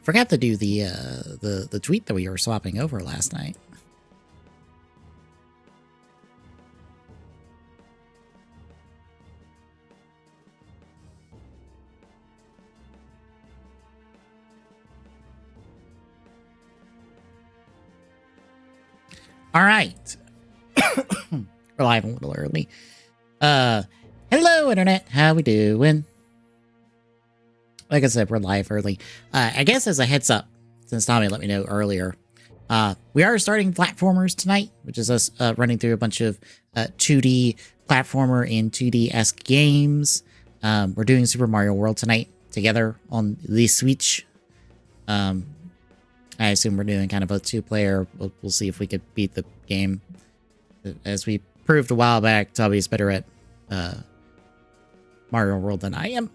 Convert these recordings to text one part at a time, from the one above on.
Forgot to do the tweet that we were swapping over last night. All right. We're live a little early. Hello, Internet. How we doing? Like I said, we're live early. I guess as a heads up, since Tommy let me know earlier, we are starting platformers tonight, which is us running through a bunch of 2D platformer and 2D-esque games. We're doing Super Mario World tonight together on the Switch. I assume we're doing kind of a two-player. We'll see if we could beat the game. As we proved a while back, Tommy's better at Mario World than I am.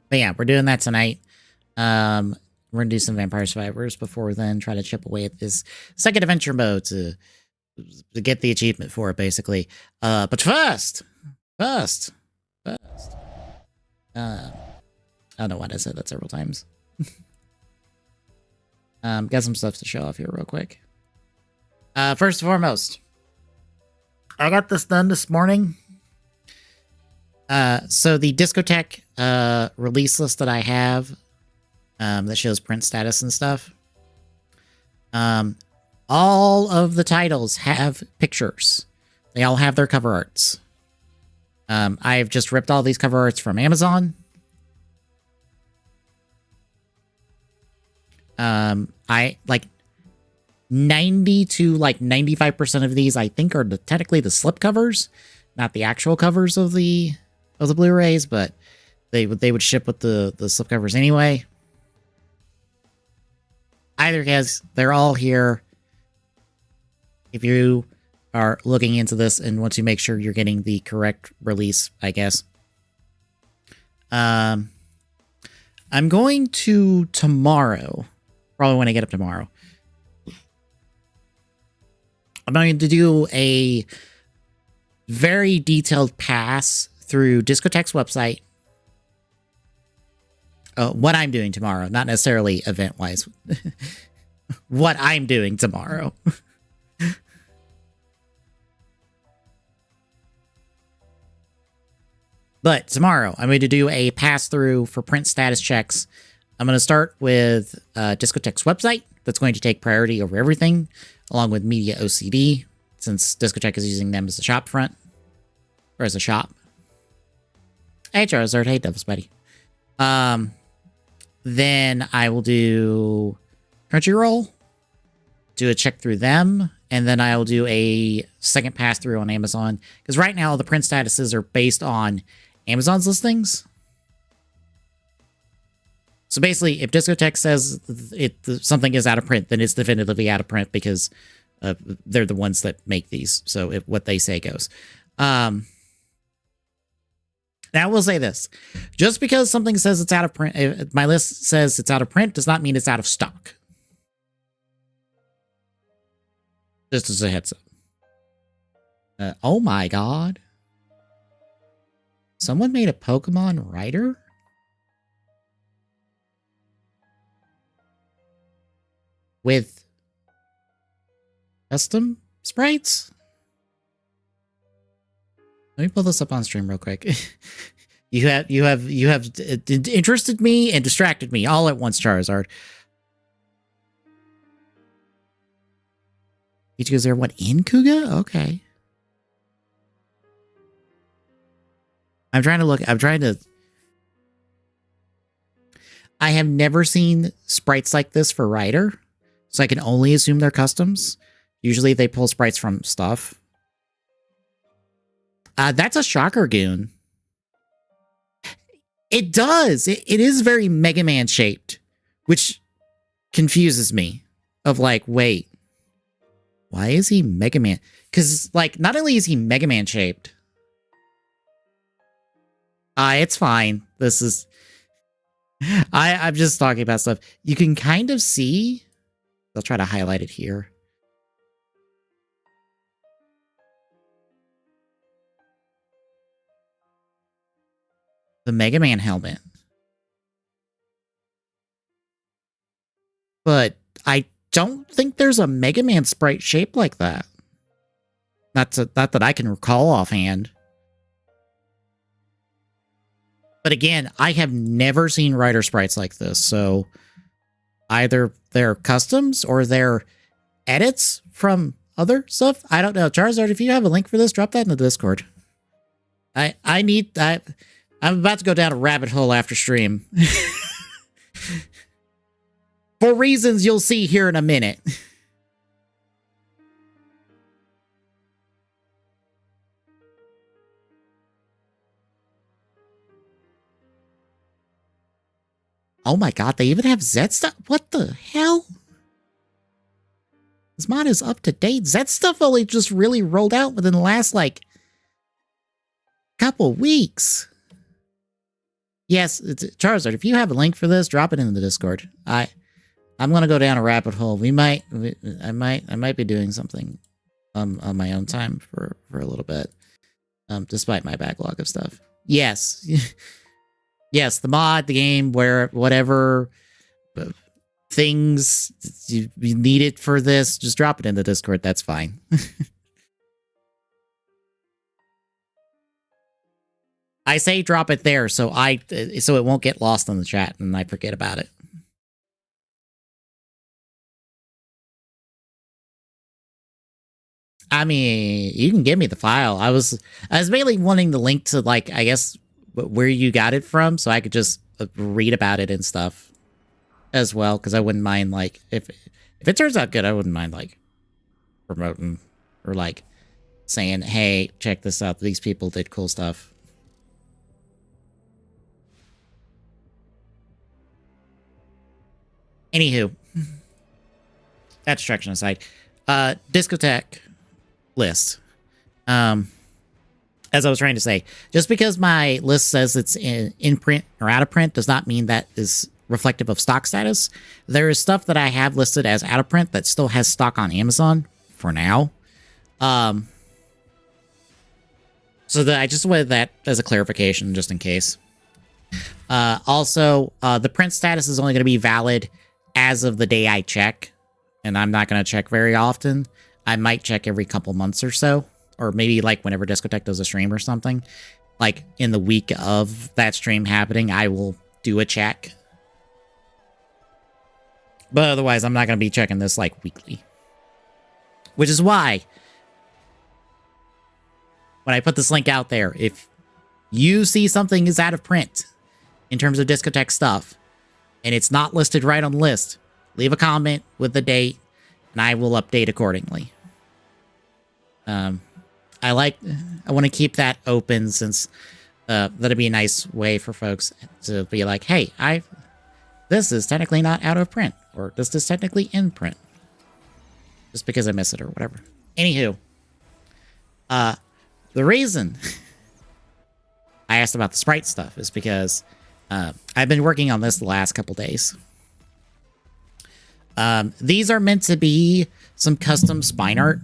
But yeah, we're doing that tonight. We're gonna do some Vampire Survivors before then, try to chip away at this second adventure mode to get the achievement for it, basically. But first, I don't know why I said that several times. Got some stuff to show off here real quick. First and foremost, I got this done this morning. So the Discotheque release list that I have that shows print status and stuff. All of the titles have pictures. They all have their cover arts. I've just ripped all these cover arts from Amazon. I like 90 to like 95% of these I think are technically the slip covers, not the actual covers of the Blu-rays, but they would ship with the slip covers anyway. Either case, they're all here. If you are looking into this and want to make sure you're getting the correct release, I guess. I'm going to tomorrow, probably when I get up tomorrow, I'm going to do a very detailed pass through Discotheque's website. What I'm doing tomorrow, not necessarily event-wise. What I'm doing tomorrow. But tomorrow, I'm going to do a pass-through for print status checks. I'm going to start with Discotheque's website. That's going to take priority over everything, along with Media OCD, since Discotheque is using them as a shop front. Or as a shop. Hey, Charizard. Hey, Devil's Buddy. Then I will do Crunchyroll. Do a check through them. And then I will do a second pass-through on Amazon. Because right now, the print statuses are based on Amazon's listings. So basically, if Discotheque says something is out of print, then it's definitively out of print because they're the ones that make these. So what they say goes. Now, I will say this. Just because something says it's out of print, my list says it's out of print, does not mean it's out of stock. Just as a heads up. Oh my god. Someone made a Pokemon writer? With custom sprites? Let me pull this up on stream real quick. You have interested me and distracted me all at once, Charizard. Ichigo's there. What, in Kuga? Okay. I'm trying to... I have never seen sprites like this for Ryder, so I can only assume they're customs. Usually they pull sprites from stuff. That's a Shocker Goon. It does. It is very Mega Man shaped, which confuses me. Of like, wait, why is he Mega Man? Because, like, not only is he Mega Man shaped, it's fine. This is... I'm just talking about stuff. You can kind of see... I'll try to highlight it here. the Mega Man helmet. But I don't think there's a Mega Man sprite shaped like that. Not that I can recall offhand. But again, I have never seen Rider sprites like this, so either they're customs or they're edits from other stuff. I don't know. Charizard, if you have a link for this, drop that in the Discord. I'm about to go down a rabbit hole after stream. For reasons you'll see here in a minute. Oh my god, they even have Zed stuff? What the hell? This mod is up to date. Zed stuff only just really rolled out within the last, like, couple weeks. Yes, it's Charizard. If you have a link for this, drop it in the Discord. I'm gonna go down a rabbit hole. I might be doing something on my own time for a little bit. Despite my backlog of stuff. Yes. Yes, the mod, the game, where whatever things you need it for this, just drop it in the Discord. That's fine. I say drop it there so it won't get lost in the chat and I forget about it. I mean, you can give me the file. I was mainly wanting the link to, like, I guess where you got it from, so I could just read about it and stuff as well, because I wouldn't mind, like, if it turns out good, I wouldn't mind, like, promoting or, like, saying, hey, check this out, these people did cool stuff. Anywho, that distraction aside, discotheque list. As I was trying to say, just because my list says it's in print or out of print does not mean that is reflective of stock status. There is stuff that I have listed as out of print that still has stock on Amazon for now. So that I just wanted that as a clarification, just in case. Also, the print status is only going to be valid as of the day I check, and I'm not going to check very often. I might check every couple months or so. Or maybe, like, whenever Discotheque does a stream or something. Like, in the week of that stream happening, I will do a check. But otherwise, I'm not going to be checking this, like, weekly. Which is why, when I put this link out there, if you see something is out of print in terms of Discotheque stuff, and it's not listed right on the list, leave a comment with the date, and I will update accordingly. I want to keep that open since that'd be a nice way for folks to be like, hey, this is technically not out of print, or this is technically in print. Just because I miss it or whatever. Anywho, the reason I asked about the sprite stuff is because I've been working on this the last couple days. These are meant to be some custom spine art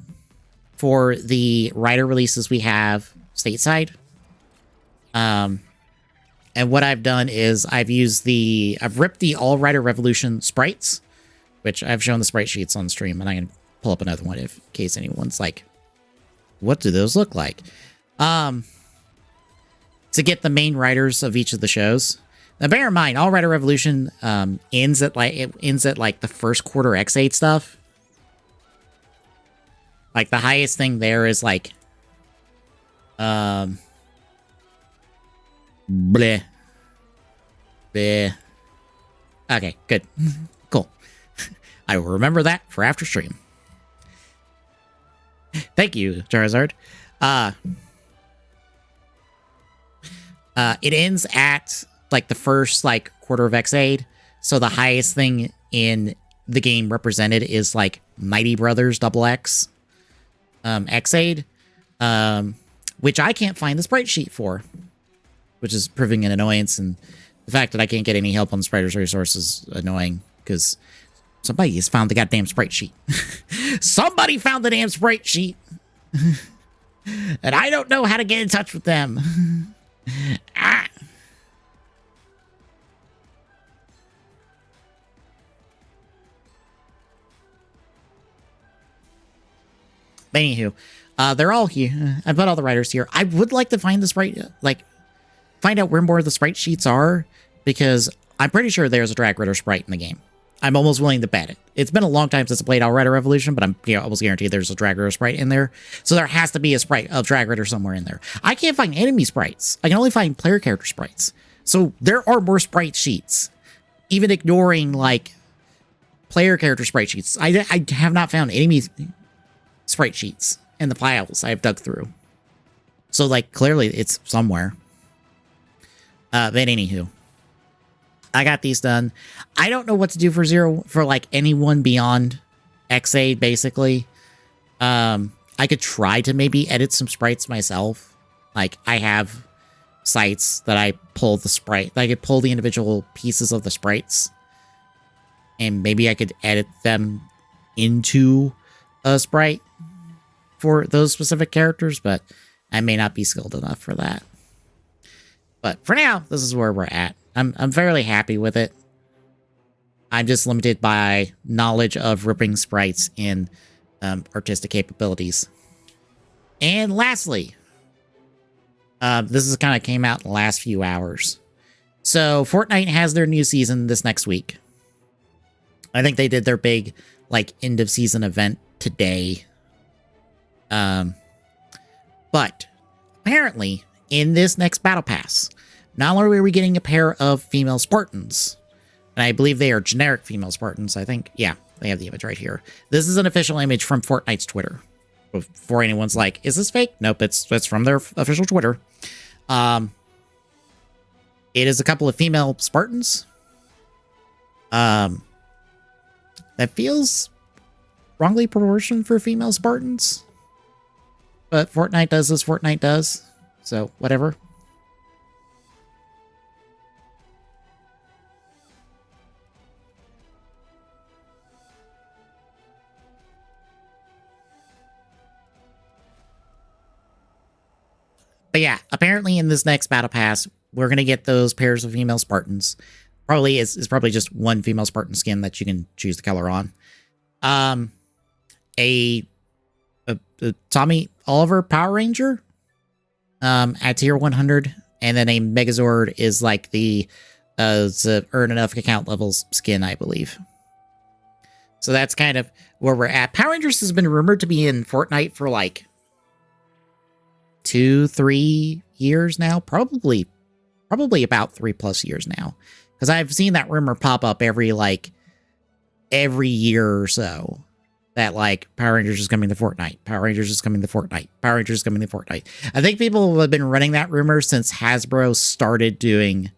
for the Rider releases we have stateside. And what I've done is I've ripped the All Rider Revolution sprites, which I've shown the sprite sheets on stream, and I can pull up another one in case anyone's like, what do those look like? To get the main riders of each of the shows. Now bear in mind, All Rider Revolution ends at like the first quarter X8 stuff. Like, the highest thing there is, like, bleh. Bleh. Okay, good. Cool. I will remember that for after stream. Thank you, Charizard. It ends at, like, the first, like, quarter of X8. So the highest thing in the game represented is, like, Mighty Brothers XX. X8, which I can't find the sprite sheet for, which is proving an annoyance, and the fact that I can't get any help on the sprite resource is annoying, because somebody has found the goddamn sprite sheet. Somebody found the damn sprite sheet! And I don't know how to get in touch with them. But anywho, they're all here. I put all the writers here. I would like to find the sprite, find out where more of the sprite sheets are, because I'm pretty sure there's a Drag Ritter sprite in the game. I'm almost willing to bet it. It's been a long time since I played Outrider Revolution, but I'm almost guaranteed there's a Drag Ritter sprite in there. So there has to be a sprite of Drag Ritter somewhere in there. I can't find enemy sprites. I can only find player character sprites. So there are more sprite sheets, even ignoring like player character sprite sheets. I have not found enemy sprite sheets in the files I've dug through. So like clearly it's somewhere. But anywho, I got these done. I don't know what to do for like anyone beyond XA, basically. I could try to maybe edit some sprites myself. Like, I have sites that I pull the sprite. I could pull the individual pieces of the sprites. And maybe I could edit them into a sprite for those specific characters, but I may not be skilled enough for that. But for now, this is where we're at. I'm fairly happy with it. I'm just limited by knowledge of ripping sprites and artistic capabilities. And lastly, this is kind of came out in the last few hours. So Fortnite has their new season this next week. I think they did their big like end of season event today. But apparently in this next battle pass, not only are we getting a pair of female Spartans, and I believe they are generic female Spartans, I think. Yeah, they have the image right here. This is an official image from Fortnite's Twitter. Before anyone's like, is this fake? Nope, it's from their official Twitter. It is a couple of female Spartans. That feels wrongly proportioned for female Spartans. But Fortnite does as Fortnite does. So, whatever. But yeah, apparently in this next battle pass, we're going to get those pairs of female Spartans. Probably is probably just one female Spartan skin that you can choose the color on. A Tommy Oliver Power Ranger at tier 100, and then a Megazord is like the earn enough account levels skin, I believe. So that's kind of where we're at. Power Rangers has been rumored to be in Fortnite for like 2-3 years now, probably about 3+ years now, because I've seen that rumor pop up every year or so, that like Power Rangers is coming to Fortnite, Power Rangers is coming to Fortnite, Power Rangers is coming to Fortnite. I think people have been running that rumor since Hasbro started doing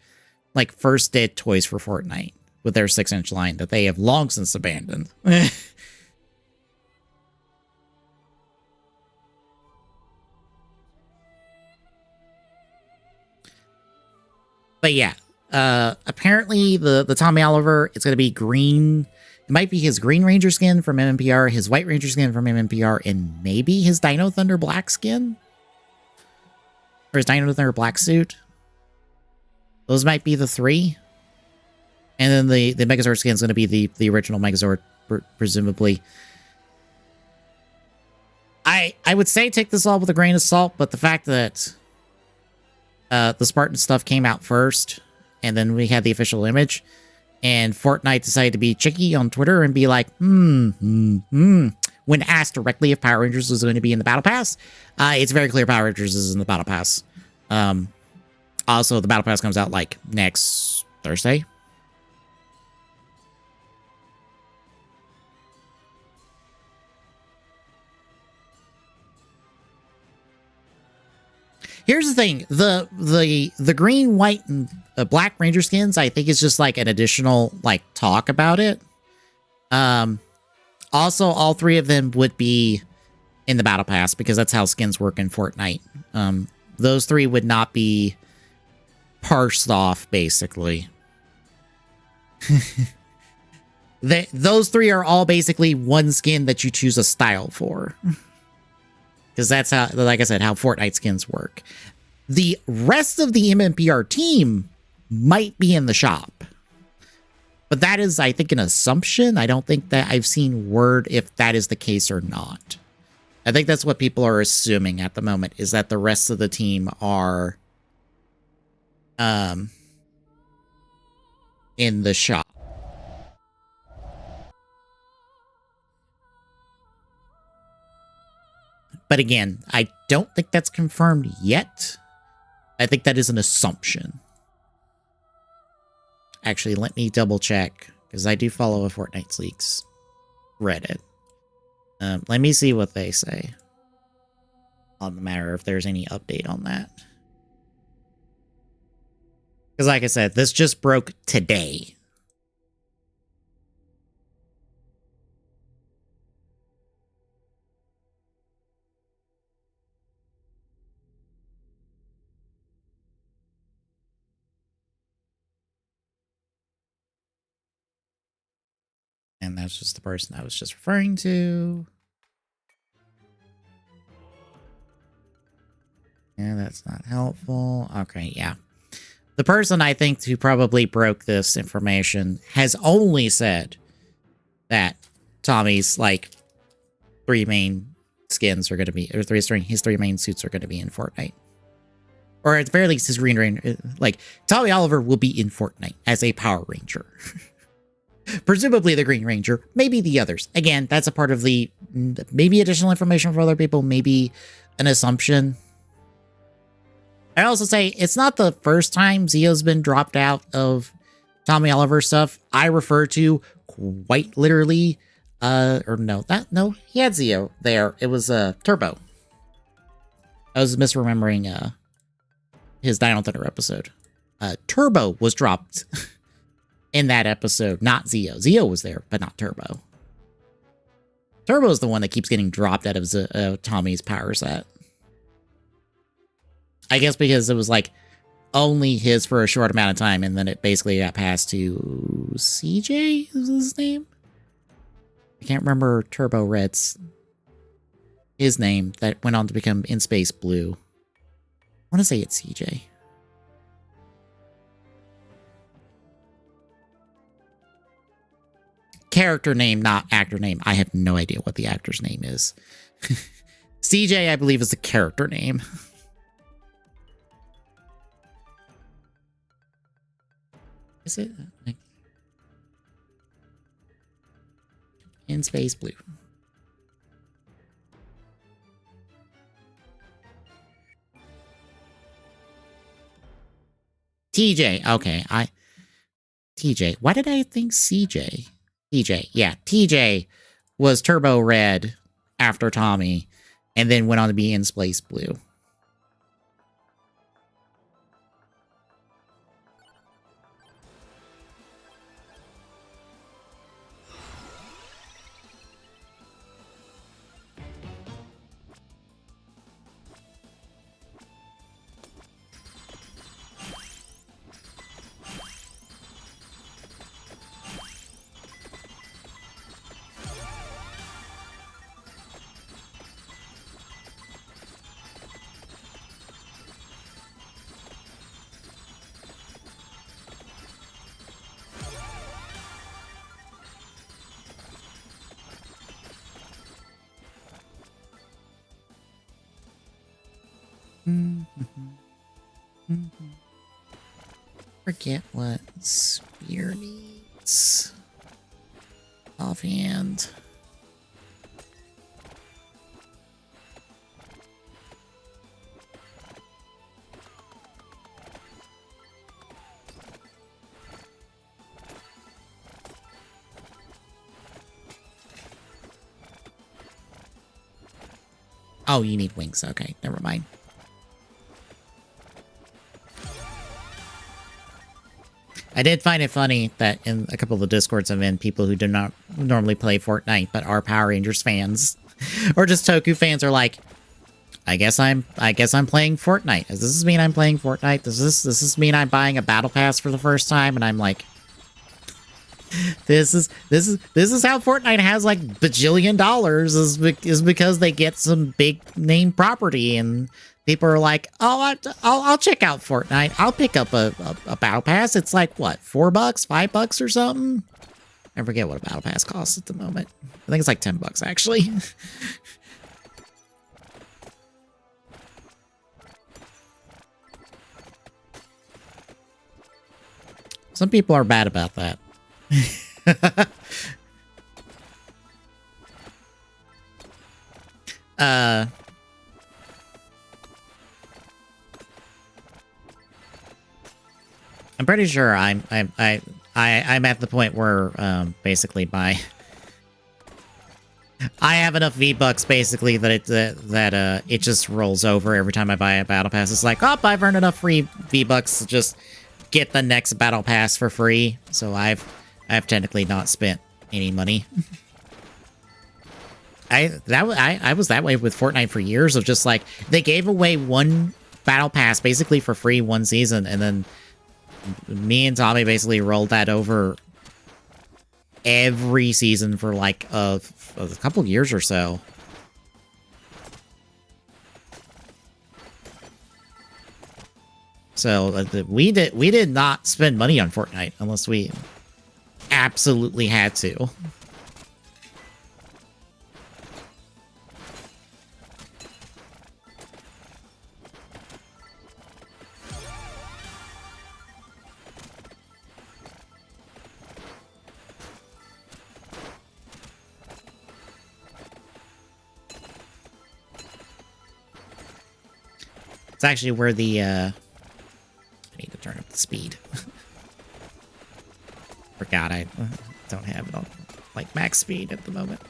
like first did toys for Fortnite with their 6-inch line that they have long since abandoned. But yeah, apparently the Tommy Oliver, it's going to be green. It might be his Green Ranger skin from MMPR, his White Ranger skin from MMPR, and maybe his Dino Thunder Black skin? Or his Dino Thunder Black suit? Those might be the three. And then the Megazord skin is going to be the original Megazord, presumably. I would say take this all with a grain of salt, but the fact that the Spartan stuff came out first, and then we had the official image, and Fortnite decided to be cheeky on Twitter and be like, when asked directly if Power Rangers was going to be in the Battle Pass, it's very clear Power Rangers is in the Battle Pass. Also, the Battle Pass comes out like next Thursday. Here's the thing, the green, white, and black Ranger skins, I think is just like an additional like talk about it. Also, all three of them would be in the Battle Pass because that's how skins work in Fortnite. Those three would not be parsed off, basically. Those three are all basically one skin that you choose a style for. Because that's how, like I said, how Fortnite skins work. The rest of the MMPR team might be in the shop. But that is, I think, an assumption. I don't think that I've seen word if that is the case or not. I think that's what people are assuming at the moment, is that the rest of the team are in the shop. But again, I don't think that's confirmed yet. I think that is an assumption. Actually, let me double check, because I do follow a Fortnite Leaks Reddit. Let me see what they say on the matter, if there's any update on that. Because like I said, this just broke today. And that's just the person I was just referring to. Yeah, that's not helpful. Okay, yeah. The person I think who probably broke this information has only said that Tommy's, like, 3 main skins are going to be, or his 3 main suits are going to be in Fortnite. Or at the very least, his Green Ranger, like, Tommy Oliver will be in Fortnite as a Power Ranger. Presumably the Green Ranger, maybe the others. Again, that's a part of the, maybe additional information for other people, maybe an assumption. I also say, it's not the first time Zio's been dropped out of Tommy Oliver stuff. I refer to quite literally, no, he had Zio there. It was Turbo. I was misremembering his Dino Thunder episode. Turbo was dropped in that episode, not Zio. Zio was there, but not Turbo. Turbo's the one that keeps getting dropped out of Tommy's power set. I guess because it was like only his for a short amount of time, and then it basically got passed to CJ, is his name? I can't remember Turbo Red's his name that went on to become In Space Blue. I want to say it's CJ. Character name, not actor name. I have no idea what the actor's name is. CJ, I believe, is the character name. Is it? In Space Blue. TJ. Okay, TJ. Why did I think CJ? TJ. Yeah, TJ was Turbo Red after Tommy, and then went on to be In Space Blue. Forget what spear needs. Offhand. Oh, you need wings. Okay, never mind. I did find it funny that in a couple of the Discords I'm in, people who do not normally play Fortnite but are Power Rangers fans or just Toku fans are like, I guess I'm playing Fortnite. Does this mean I'm playing Fortnite? Does this mean I'm buying a battle pass for the first time? And I'm like, this is how Fortnite has like bajillion dollars is because they get some big name property, and people are like, oh, I'll check out Fortnite. I'll pick up a battle pass. It's like what, $4, $5 or something? I forget what a battle pass costs at the moment. I think it's like $10 actually. Some people are bad about that. I'm pretty sure I'm at the point where basically I have enough V-Bucks basically that it just rolls over every time I buy a battle pass. It's like, oh, I've earned enough free V-Bucks to just get the next battle pass for free. So I've technically not spent any money. I was that way with Fortnite for years, of just like, they gave away one battle pass basically for free one season, and then me and Tommy basically rolled that over every season for like a couple of years or so. So we did not spend money on Fortnite unless we absolutely had to. It's actually where the, I need to turn up the speed. Forgot I don't have it on, like, max speed at the moment.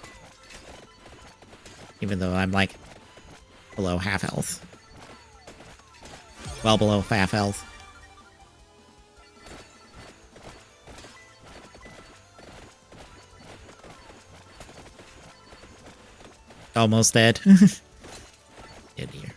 Even though I'm, like, below half health. Well below half health. Almost dead. Get here.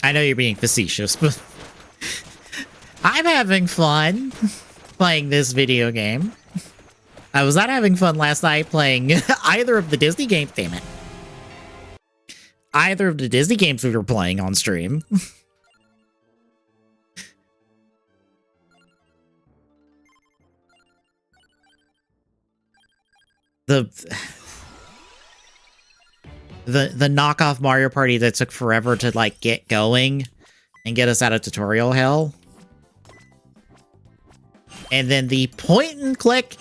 I know you're being facetious, but I'm having fun playing this video game. I was not having fun last night playing either of the Disney games, damn it. Either of the Disney games we were playing on stream. The knockoff Mario Party that took forever to, like, get going and get us out of tutorial hell. And then the point-and-click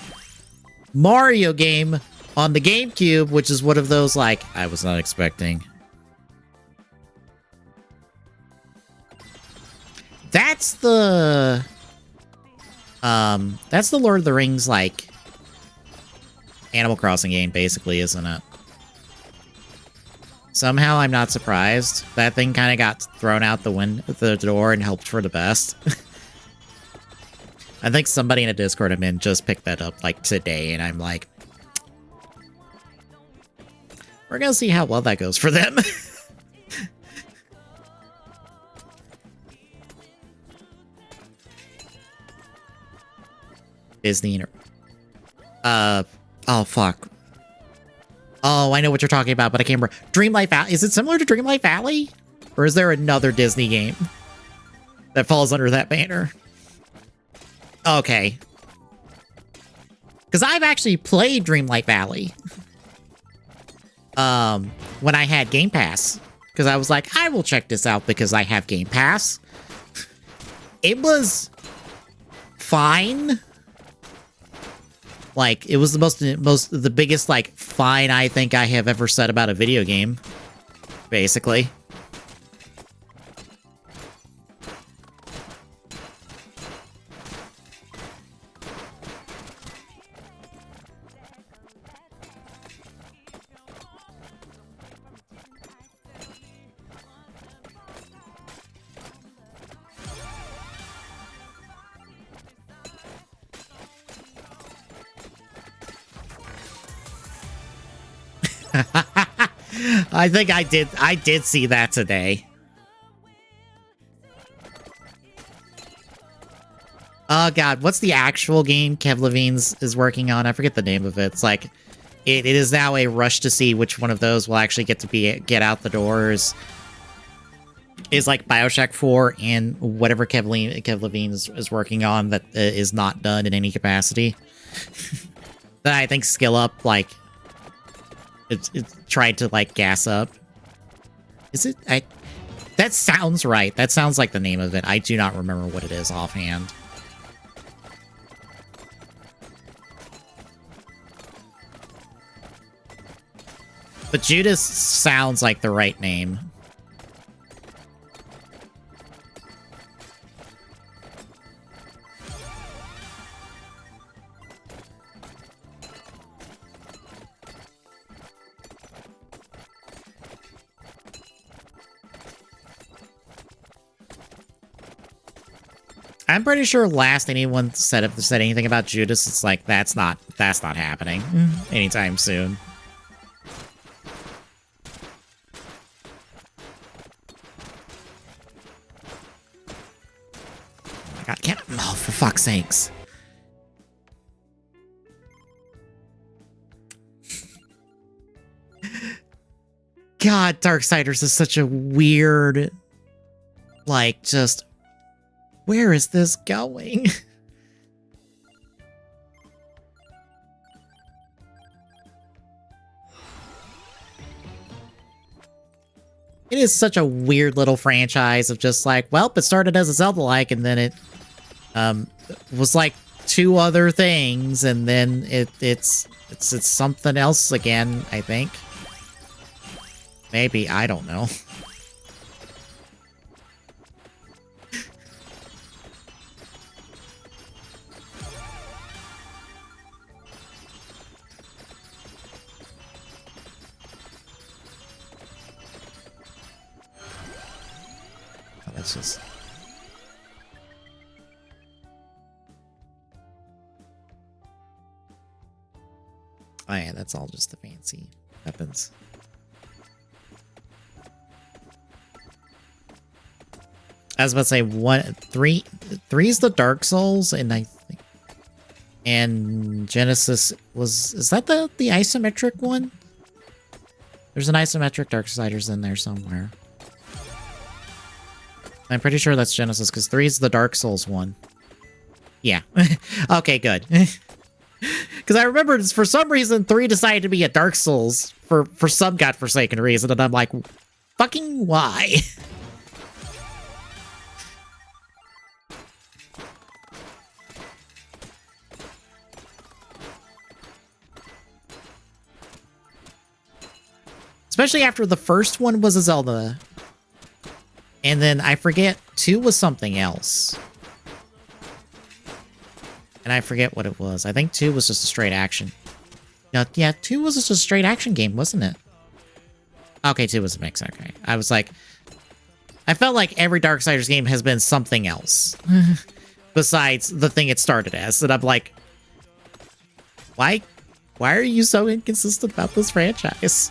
Mario game on the GameCube, which is one of those, like, I was not expecting. That's the Lord of the Rings, like, Animal Crossing game, basically, isn't it? Somehow I'm not surprised. That thing kind of got thrown out the door and helped for the best. I think somebody in a Discord I'm in just picked that up, like, today, and I'm like, we're gonna see how well that goes for them. Disney. Oh, fuck. Oh, I know what you're talking about, but I can't remember. Dreamlight Valley. Is it similar to Dreamlight Valley? Or is there another Disney game that falls under that banner? Okay. Because I've actually played Dreamlight Valley. When I had Game Pass. Because I was like, I will check this out because I have Game Pass. It was fine. Like, it was the biggest, like, fine I think I have ever said about a video game. Basically. I think I did see that today. Oh god, what's the actual game Kev Levine's is working on? I forget the name of it. It's like it is now a rush to see which one of those will actually get out the doors. Is like BioShock 4 and whatever Kev Levine is working on that is not done in any capacity. That I think Skill Up like it's tried to like gas up. Is it? That sounds right. That sounds like the name of it. I do not remember what it is offhand. But Judas sounds like the right name. I'm pretty sure last anyone said anything about Judas, it's like that's not happening anytime soon. Oh my god, can't for fuck's sakes. God, Darksiders is such a weird, like, just where is this going? It is such a weird little franchise of just like, well, it started as a Zelda-like, and then it was like 2 other things, and then it's something else again, I think. Maybe, I don't know. That's just... Oh yeah, that's all just the fancy weapons. I was about to say, 3 is the Dark Souls, and I think... And Genesis was... Is that the isometric one? There's an isometric Darksiders in there somewhere. I'm pretty sure that's Genesis, because 3 is the Dark Souls one. Yeah. Okay, good. Because I remember, for some reason, 3 decided to be a Dark Souls for some godforsaken reason, and I'm like, fucking why? Especially after the first one was a Zelda. And then I forget, 2 was something else. And I forget what it was. I think 2 was just a straight action. No, yeah, 2 was just a straight action game, wasn't it? Okay, 2 was a mix, okay. I was like... I felt like every Darksiders game has been something else. Besides the thing it started as. And I'm like... Why are you so inconsistent about this franchise?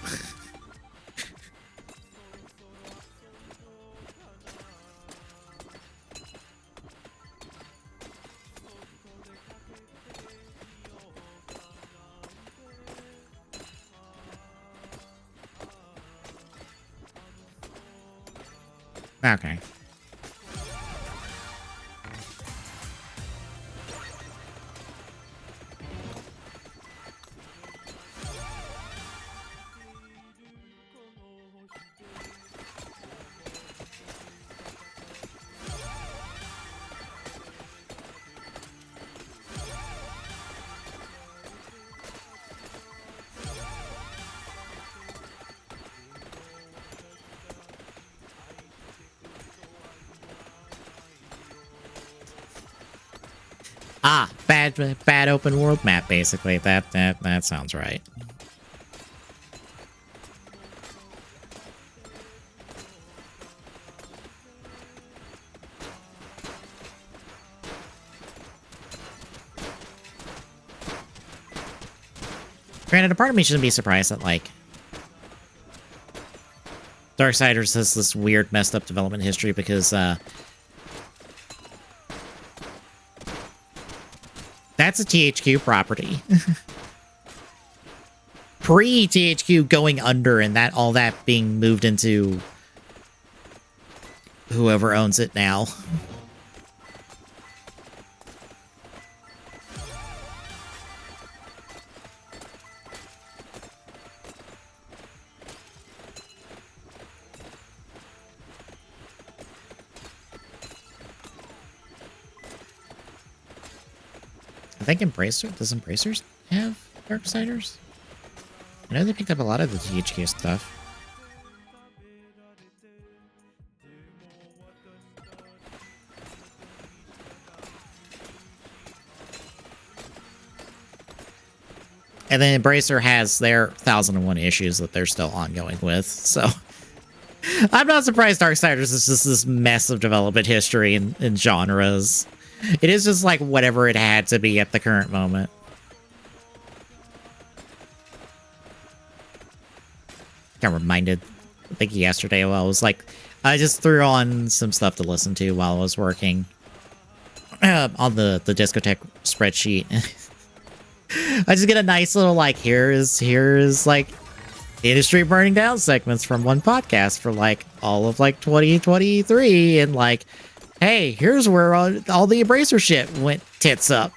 Okay. Ah, bad open world map, basically. That sounds right. Granted, a part of me shouldn't be surprised that, like, Darksiders has this weird, messed up development history because that's a THQ property. Pre-THQ going under and that all that being moved into whoever owns it now. I think does Embracers have Darksiders? I know they picked up a lot of the THQ stuff. And then Embracer has their 1001 issues that they're still ongoing with, so I'm not surprised Darksiders is just this mess of development history and genres. It is just like whatever it had to be at the current moment. Got reminded, I think yesterday while I was like, I just threw on some stuff to listen to while I was working on the discotheque spreadsheet. I just get a nice little like, here's like industry burning down segments from one podcast for like all of like 2023, and like, hey, here's where all the Embracer shit went tits up.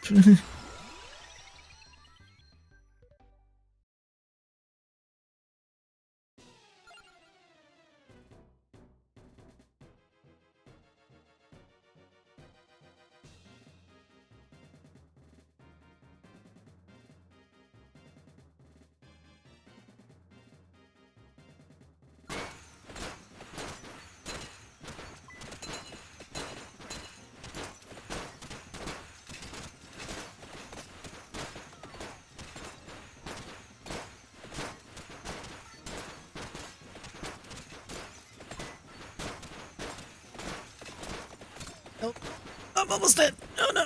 Oh, I'm almost dead. Oh no.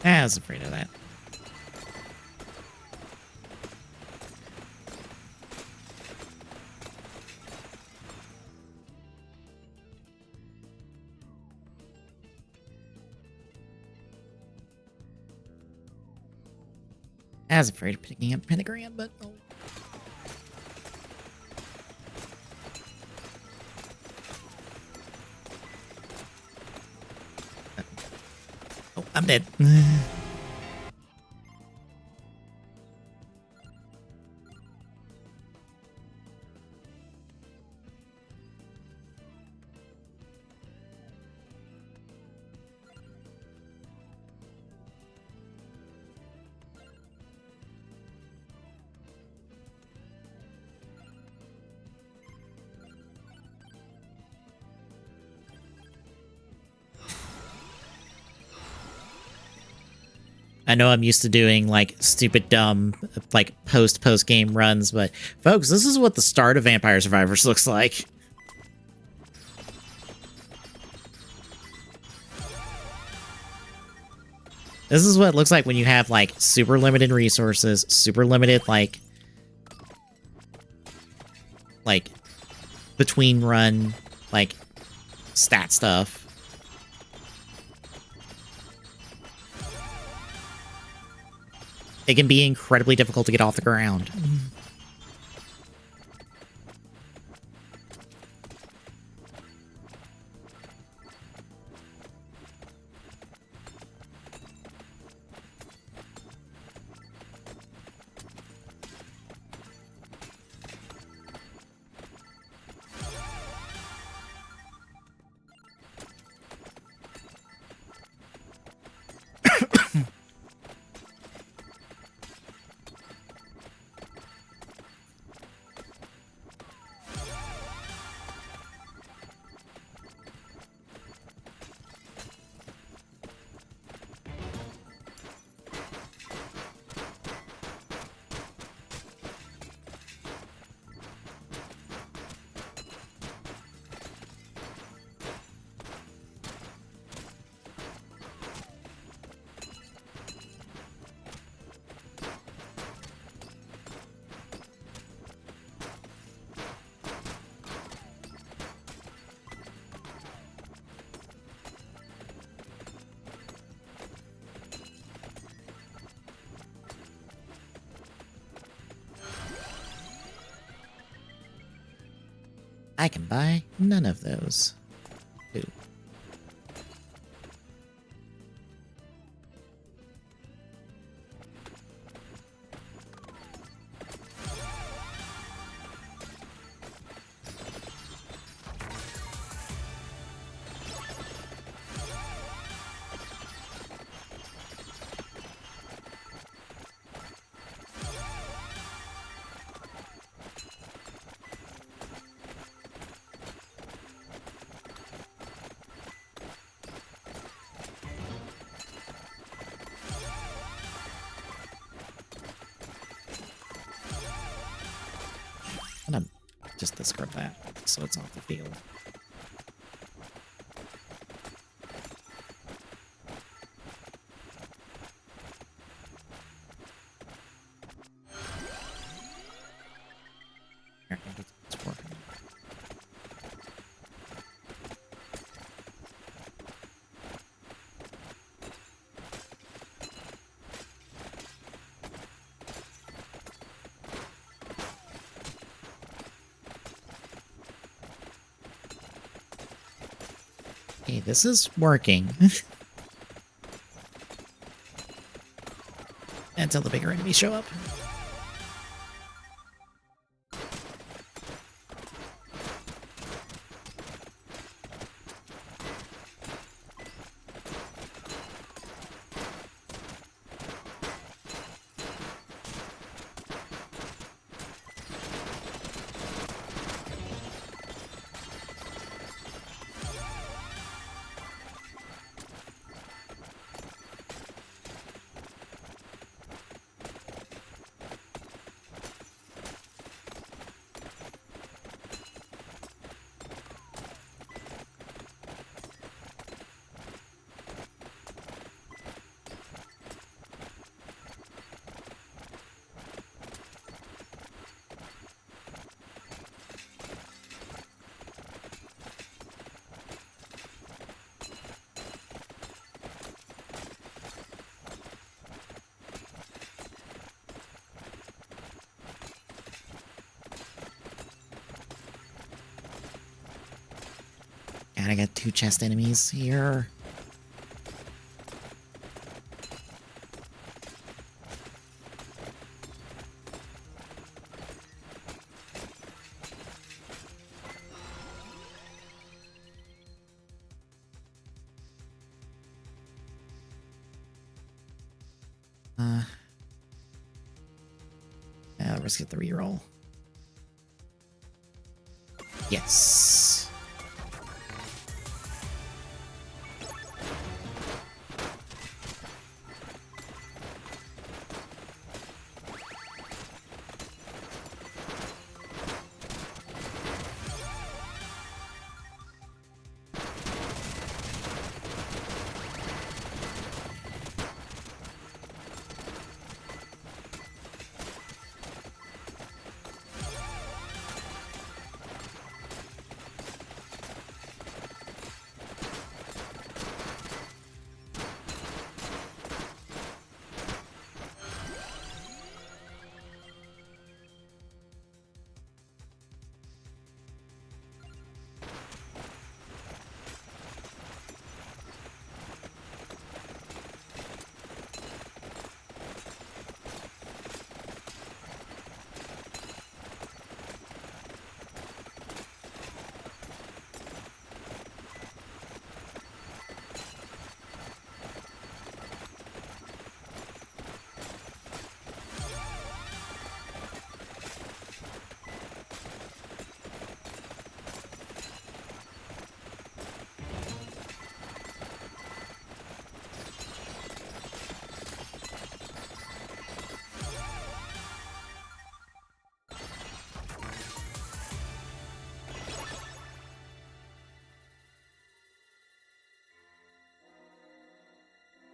I was afraid of that. I was afraid of picking up Pentagram, but oh. Oh, I'm dead. I know I'm used to doing like stupid, dumb, like post game runs, but folks, this is what the start of Vampire Survivors looks like. This is what it looks like when you have like super limited resources, super limited like between run like stat stuff. It can be incredibly difficult to get off the ground. I can buy none of those. Ooh. I'm gonna just discard that so it's off the field. Here, it's working. Hey, this is working. Until the bigger enemies show up. And I got 2 chest enemies here. Let's get the reroll. Yes.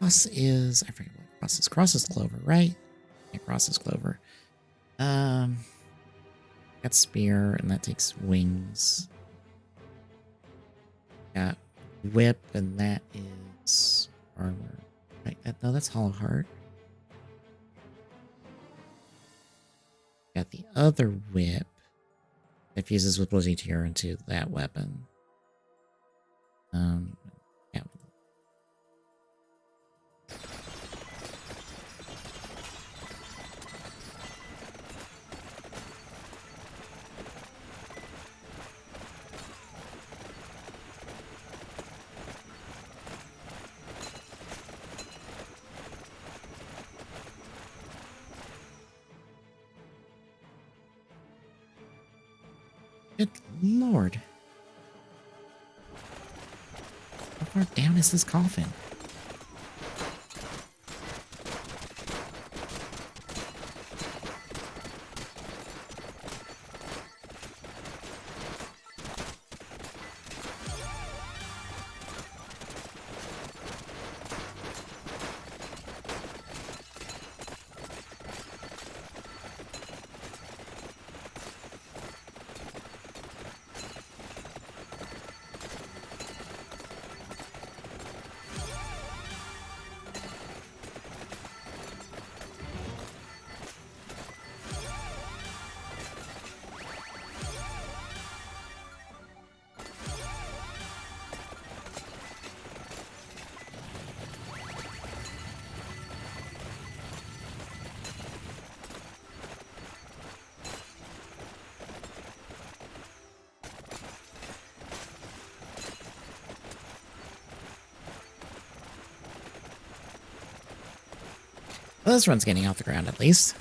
Cross is, I forget what cross is. Cross is clover, right? Yeah, cross is clover. Got spear, and that takes wings. Got whip, and that is armor. Right? No, that's hollow heart. Got the other whip that fuses with Blizzzy Tier into that weapon. Yeah. Good lord. How far down is this coffin? Well, this run's getting off the ground at least.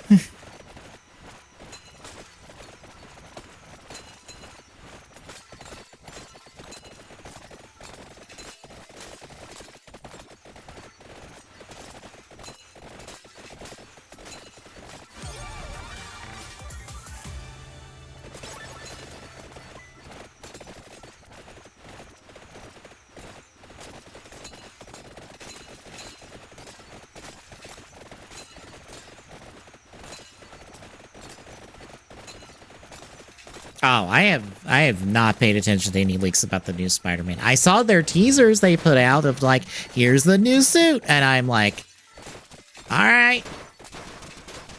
Oh, I have not paid attention to any leaks about the new Spider-Man. I saw their teasers they put out of like, here's the new suit, and I'm like, all right,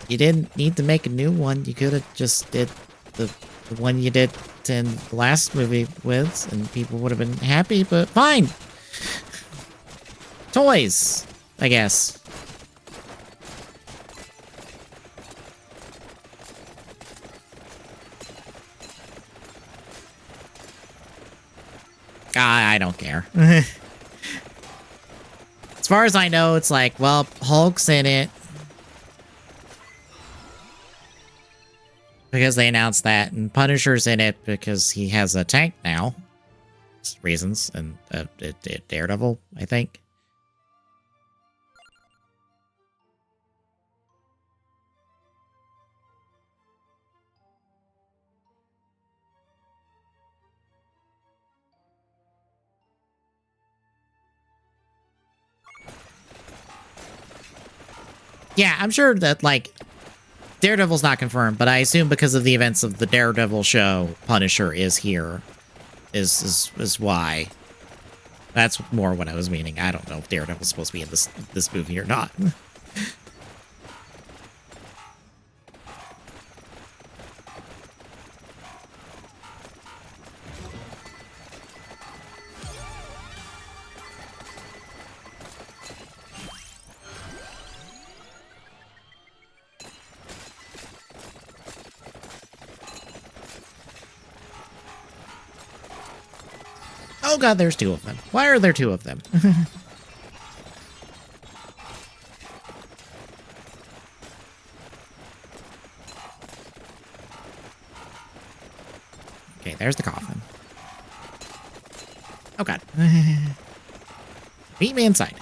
you didn't need to make a new one. You could have just did the one you did in the last movie with, and people would have been happy. But fine, toys, I guess. I don't care. As far as I know, it's like, well, Hulk's in it. Because they announced that, and Punisher's in it because he has a tank now. Reasons, and Daredevil, I think. Yeah, I'm sure that, like, Daredevil's not confirmed, but I assume because of the events of the Daredevil show, Punisher is here. Is why. That's more what I was meaning. I don't know if Daredevil's supposed to be in this movie or not. Oh god, there's two of them. Why are there two of them? Okay, there's the coffin. Oh god. Meet me inside.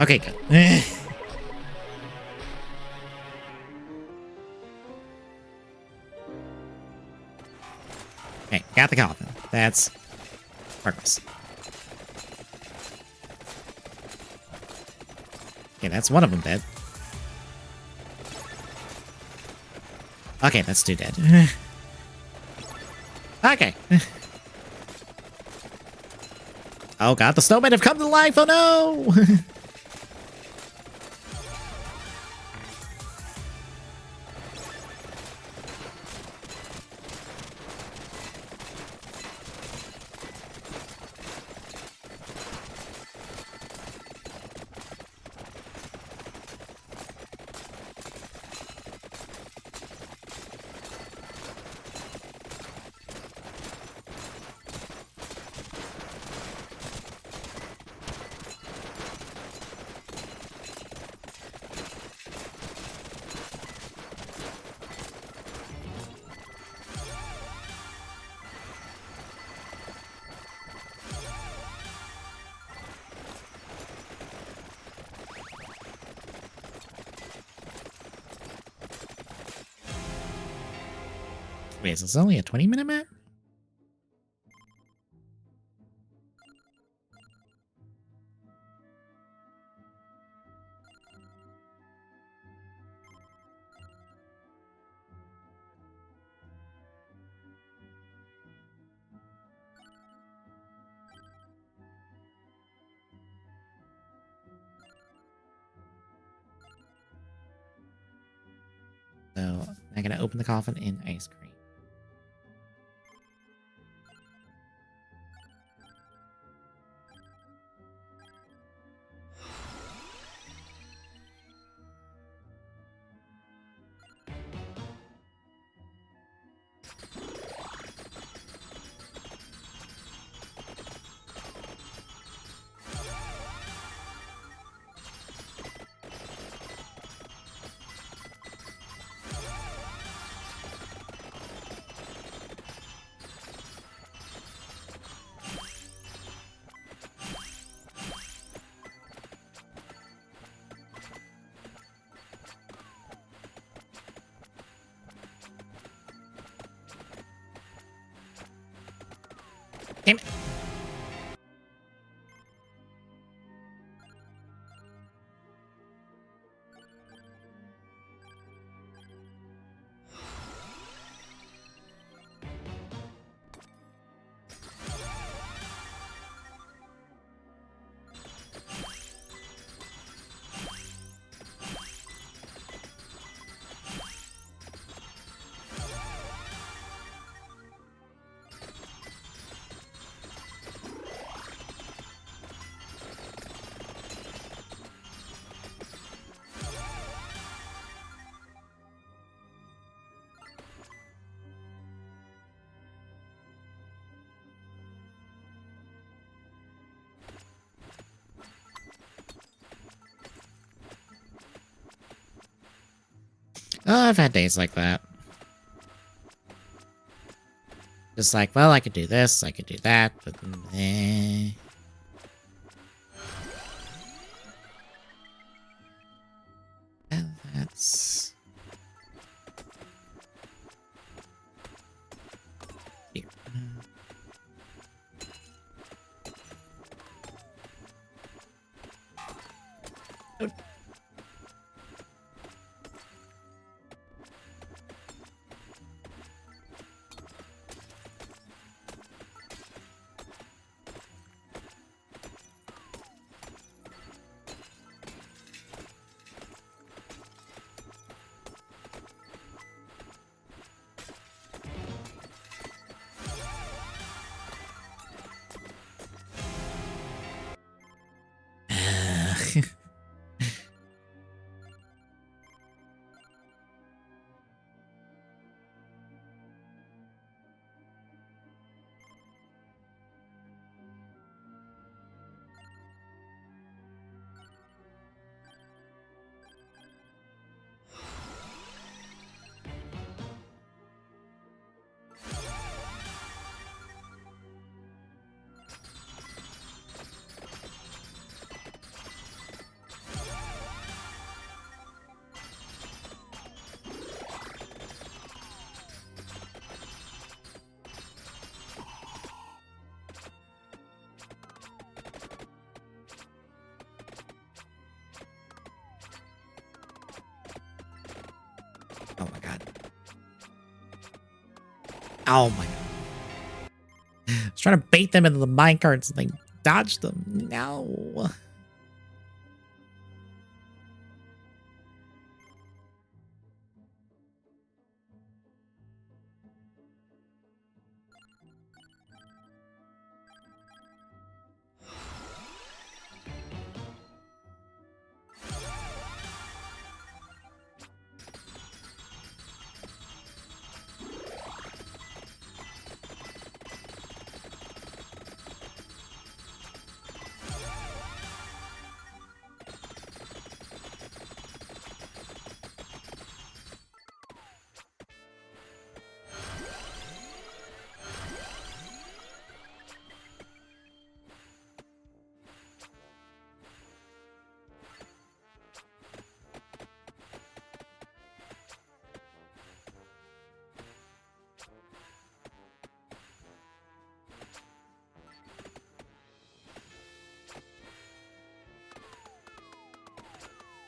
Okay, good. Okay, got the coffin. That's progress. Okay, that's one of them dead. Okay, that's two dead. Okay. Oh god, the snowmen have come to life! Oh no! Wait, is this only a 20-minute map? So, I'm gonna open the coffin in ice cream. Damn it. Oh, I've had days like that. Just like, well, I could do this, I could do that, but eh. And that's here. Oh. Oh my god. I was trying to bait them into the minecarts and they dodged them. No.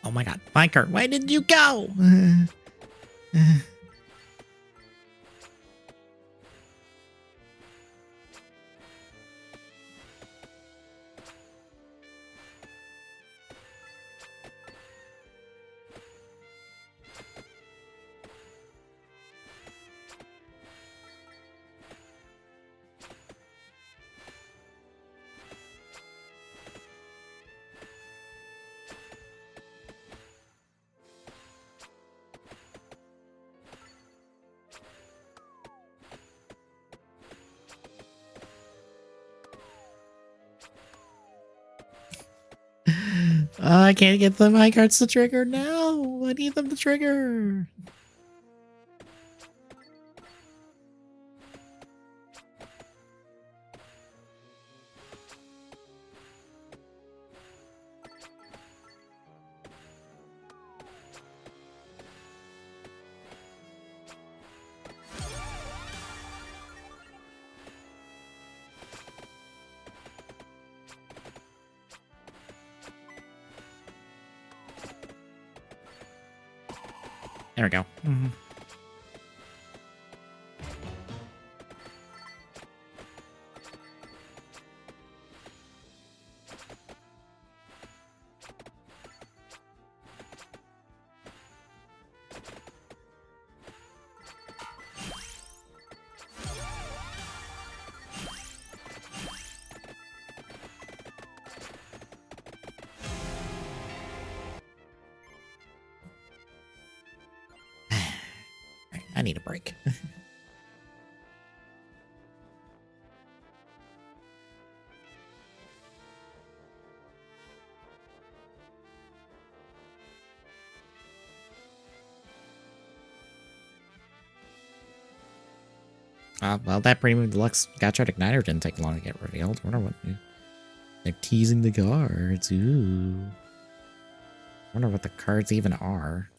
Oh my god. Minecart, where did you go? I can't get the minecarts to trigger now. I need them to trigger. There we go. I need a break. Well, that premium deluxe Gotchard Igniter didn't take long to get revealed. Wonder what they're teasing the cards. Ooh. Wonder what the cards even are.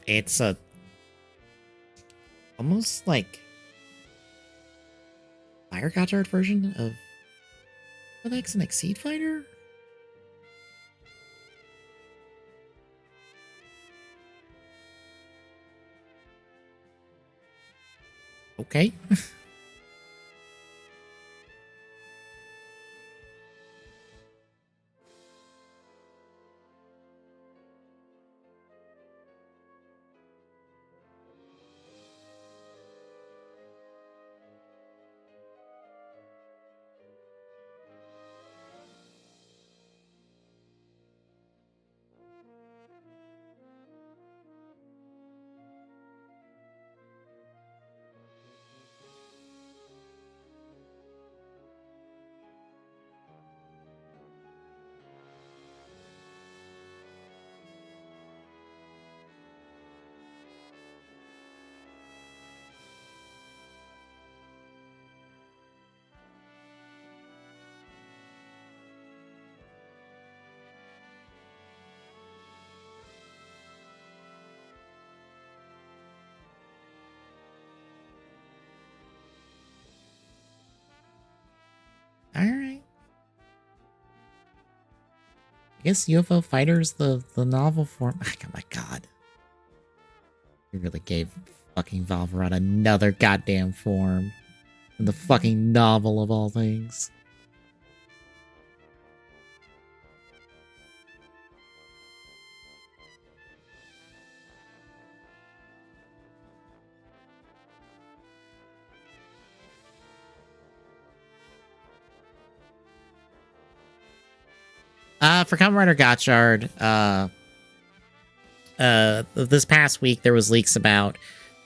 It's a almost like Fire Gotchard version of X and Exceed Fighter. Okay. I guess UFO Fighter's the novel form. Oh my god. You really gave fucking Valvarad another goddamn form. In the fucking novel of all things. For Kamen Rider Gotchard, this past week there was leaks about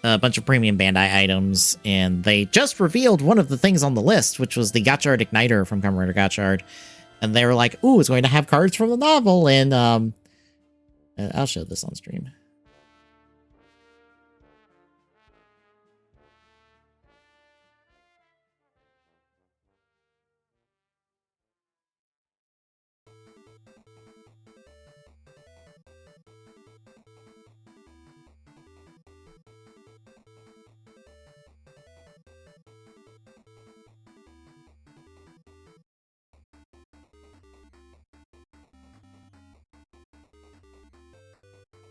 a bunch of premium Bandai items, and they just revealed one of the things on the list, which was the Gotchard Igniter from Kamen Rider Gotchard. And they were like, ooh, it's going to have cards from the novel, and I'll show this on stream.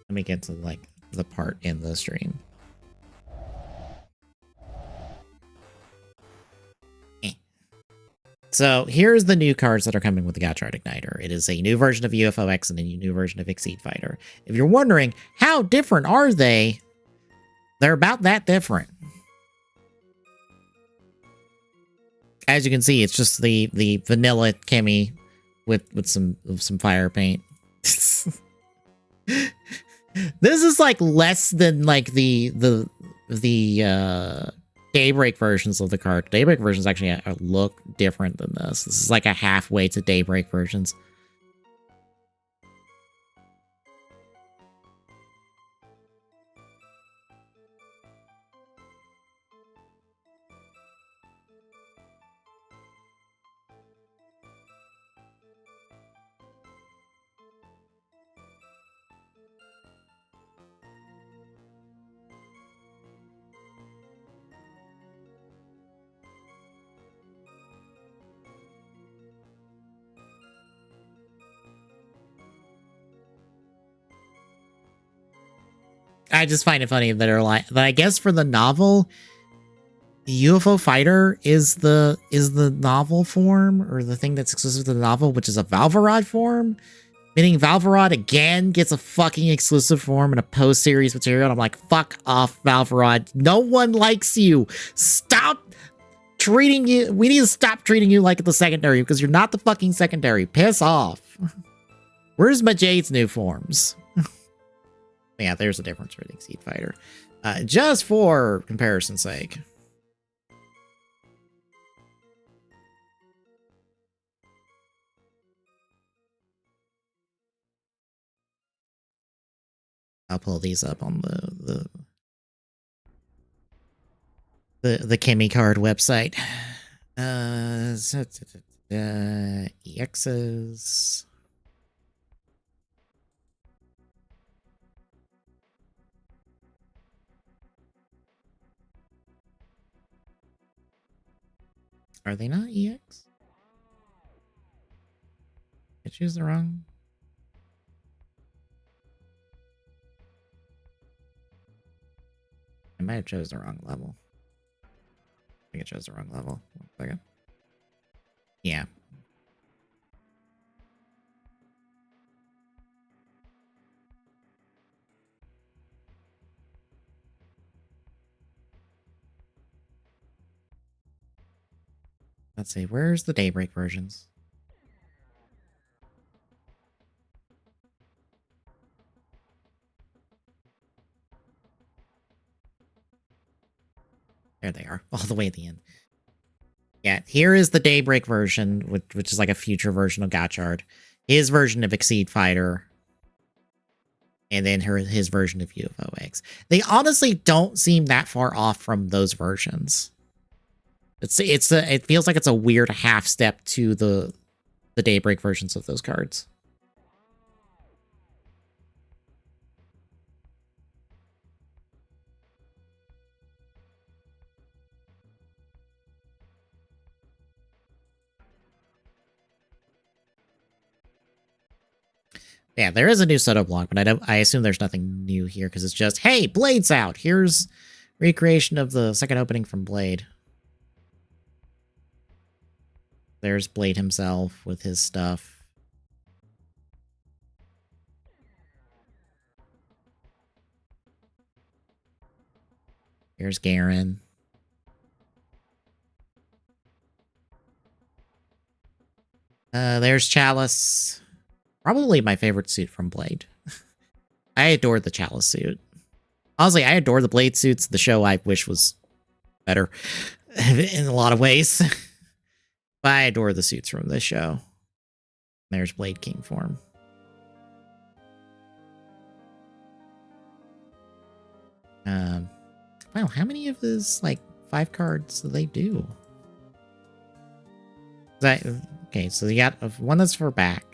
Let me get to like the part in the stream. So here's the new cards that are coming with the Gotchard Igniter. It is a new version of UFOX and a new version of Exceed Fighter. If you're wondering, how different are they? They're about that different. As you can see, it's just the vanilla Kemi with some fire paint. This is like less than like the Daybreak versions of the card. Daybreak versions actually look different than this. This is like a halfway to Daybreak versions. I just find it funny that are like that. I guess for the novel, UFO Fighter is the novel form, or the thing that's exclusive to the novel, which is a Valvarad form. Meaning Valvarad again gets a fucking exclusive form in a post-series material. And I'm like, fuck off, Valvarad. No one likes you. Stop treating you. We need to stop treating you like the secondary, because you're not the fucking secondary. Piss off. Where's Majade's new forms? Yeah, there's a difference for the Exceed Fighter. Just for comparison's sake. I'll pull these up on the Kemi card website. EXs. Are they not EX? I choose the wrong. I might have chose the wrong level. I think I chose the wrong level. 1 second. Yeah. Let's see. Where's the Daybreak versions? There they are, all the way at the end. Yeah, here is the Daybreak version, which is like a future version of Gotchard. His version of Exceed Fighter. And then his version of UFOX. They honestly don't seem that far off from those versions. It feels like it's a weird half step to the Daybreak versions of those cards. Yeah, there is a new setup block, but I assume there's nothing new here because it's just, hey, Blade's out. Here's recreation of the second opening from Blade. There's Blade himself with his stuff. Here's Garen. There's Chalice. Probably my favorite suit from Blade. I adore the Chalice suit. Honestly, I adore the Blade suits. The show I wish was better in a lot of ways. But I adore the suits from this show. There's Blade King form. Wow, how many of his, like, 5 cards do they do? Okay, so you got one that's for back.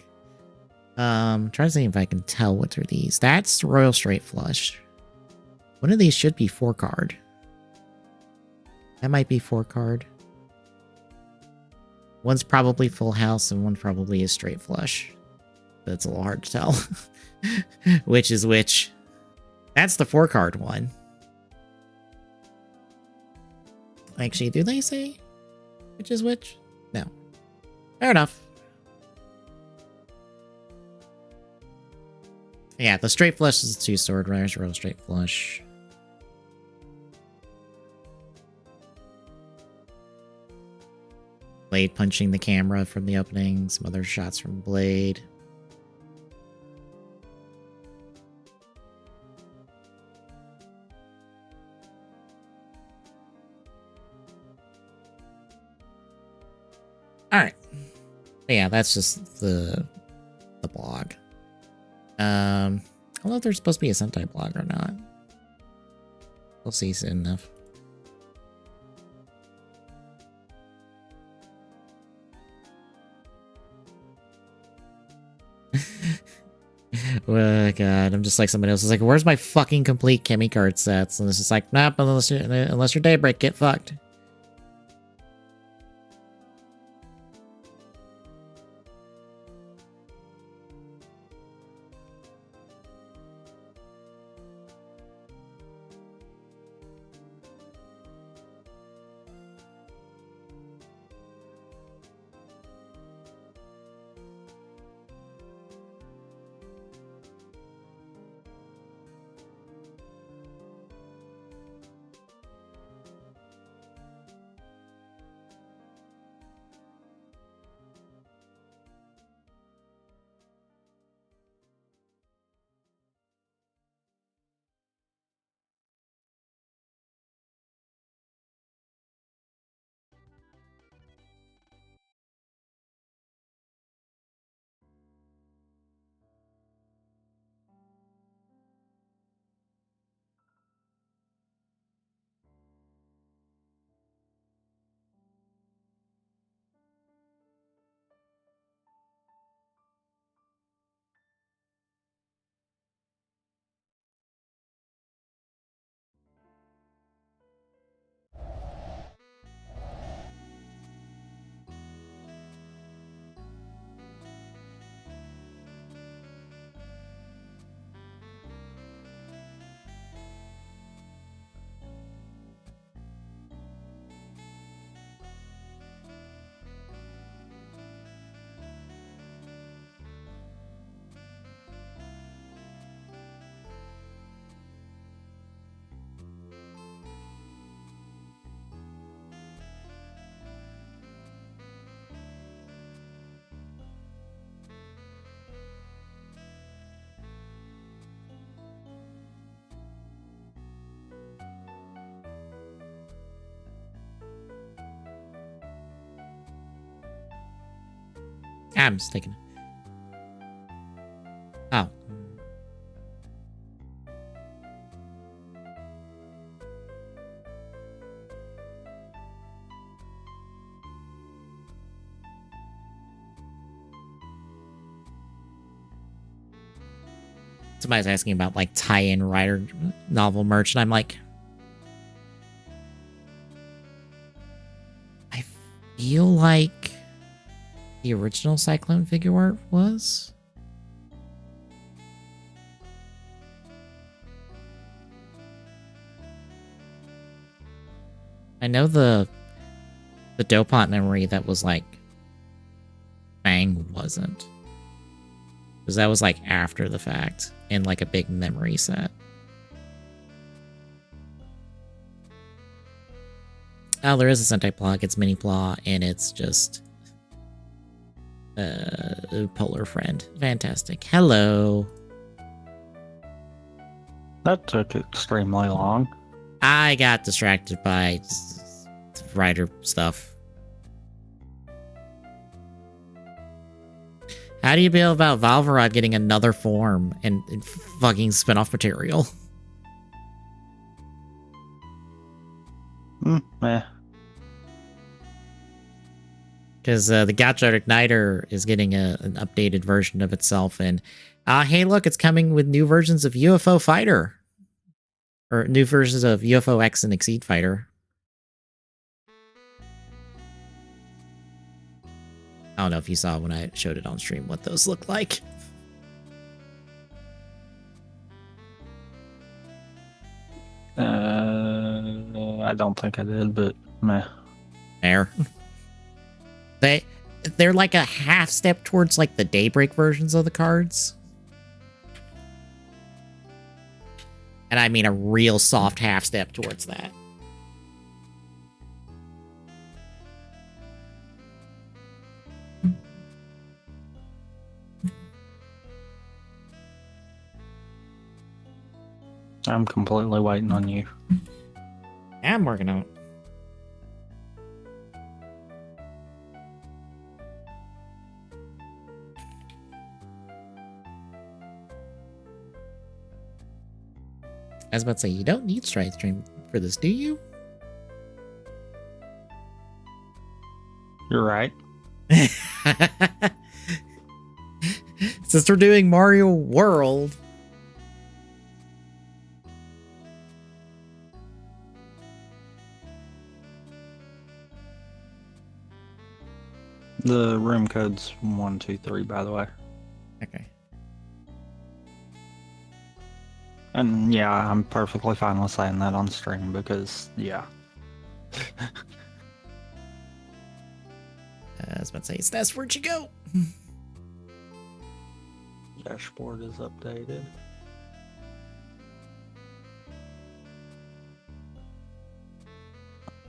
Trying to see if I can tell what are these. That's Royal Straight Flush. One of these should be 4 card. That might be 4 card. One's probably Full House and one probably is Straight Flush. But it's a little hard to tell. Which is which. That's the 4 card one. Actually, do they say which is which? No. Fair enough. Yeah, the Straight Flush is a 2-sword. There's Royal Straight Flush. Blade punching the camera from the opening. Some other shots from Blade. Alright. Yeah, that's just the blog. I don't know if there's supposed to be a Sentai blog or not. We'll see soon enough. Oh god, I'm just like somebody else is like, where's my fucking complete Chemi card sets? And it's just like, nope, unless you're Daybreak, get fucked. I'm just taking. Oh. Somebody's asking about like tie-in writer novel merch, and I'm like, I feel like the original Cyclone figure art was. I know the Dopont memory that was like Fang wasn't. Because that was like after the fact in like a big memory set. Oh, there is a Sentai plug. It's Mini Plaw, and it's just Polar Friend. Fantastic. Hello. That took extremely long. I got distracted by writer stuff. How do you feel about Valvarod getting another form and fucking spin-off material? Meh. Because the Gotchard Igniter is getting an updated version of itself. And hey, look, it's coming with new versions of UFO Fighter. Or new versions of UFO X and Exceed Fighter. I don't know if you saw when I showed it on stream what those look like. I don't think I did, but meh. There. They're like a half step towards like the Daybreak versions of the cards. And I mean a real soft half step towards that. I'm completely waiting on you. I'm working on it. I was about to say, you don't need Stride Stream for this, do you? You're right. Since we're doing Mario World. The room code's 123, by the way. Okay. And yeah, I'm perfectly fine with saying that on stream because, yeah. I was about to say, Stas, where'd you go? Dashboard is updated.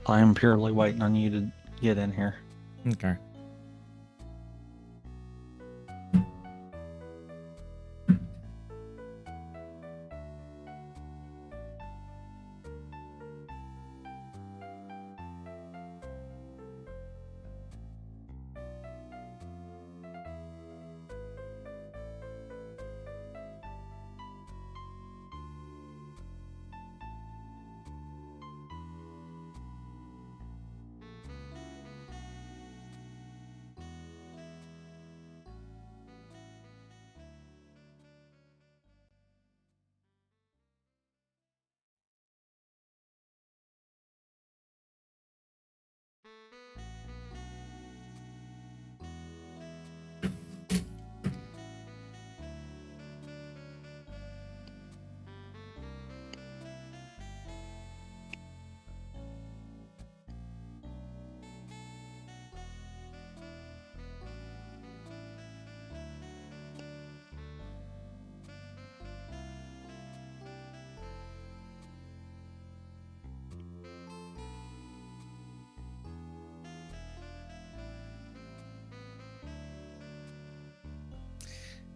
I am purely waiting on you to get in here. Okay.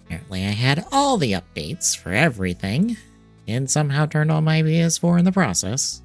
Apparently I had all the updates for everything, and somehow turned on my PS4 in the process.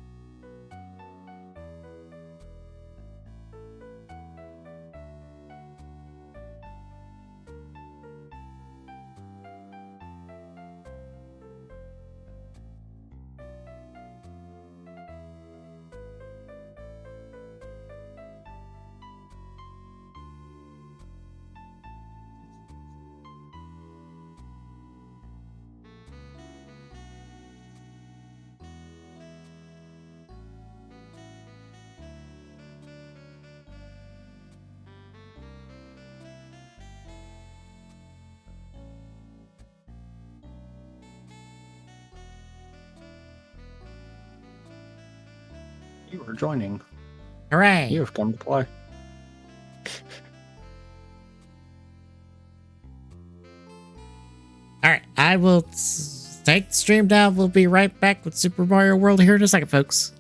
You were joining. Hooray! You have come to play. All right, I will take the stream down. We'll be right back with Super Mario World here in a second, folks.